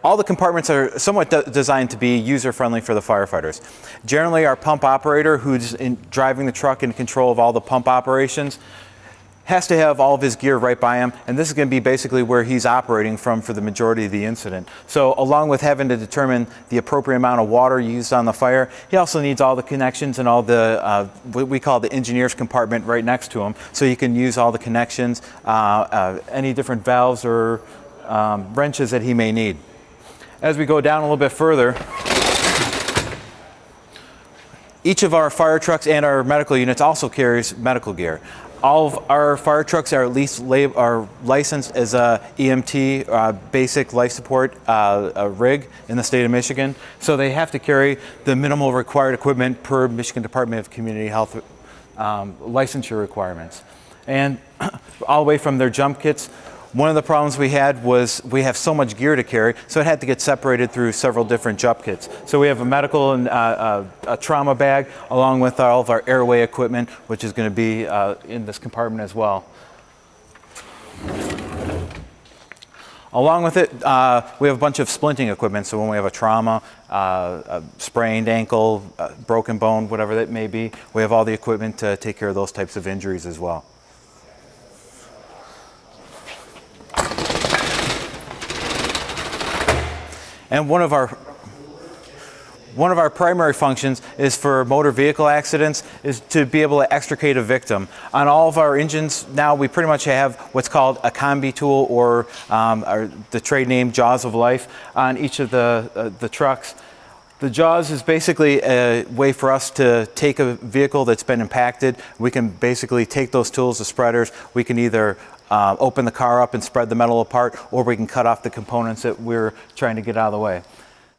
all the compartments are somewhat designed to be user-friendly for the firefighters. Generally, our pump operator, who's driving the truck in control of all the pump operations, has to have all of his gear right by him, and this is going to be basically where he's operating from for the majority of the incident. So along with having to determine the appropriate amount of water used on the fire, he also needs all the connections and all the, what we call the engineer's compartment right next to him, so you can use all the connections, any different valves or wrenches that he may need. As we go down a little bit further, each of our fire trucks and our medical units also carries medical gear. All of our fire trucks are at least licensed as a EMT, basic life support rig in the state of Michigan. So they have to carry the minimal required equipment per Michigan Department of Community Health licensure requirements. And all the way from their jump kits. One of the problems we had was we have so much gear to carry, so it had to get separated through several different jump kits. So we have a medical and a trauma bag, along with all of our airway equipment, which is going to be in this compartment as well. Along with it, we have a bunch of splinting equipment, so when we have a trauma, a sprained ankle, broken bone, whatever that may be, we have all the equipment to take care of those types of injuries as well. And one of our primary functions is for motor vehicle accidents is to be able to extricate a victim. On all of our engines now, we pretty much have what's called a combi tool, or the trade name Jaws of Life, on each of the trucks. The Jaws is basically a way for us to take a vehicle that's been impacted. We can basically take those tools, the spreaders. We can either open the car up and spread the metal apart, or we can cut off the components that we're trying to get out of the way.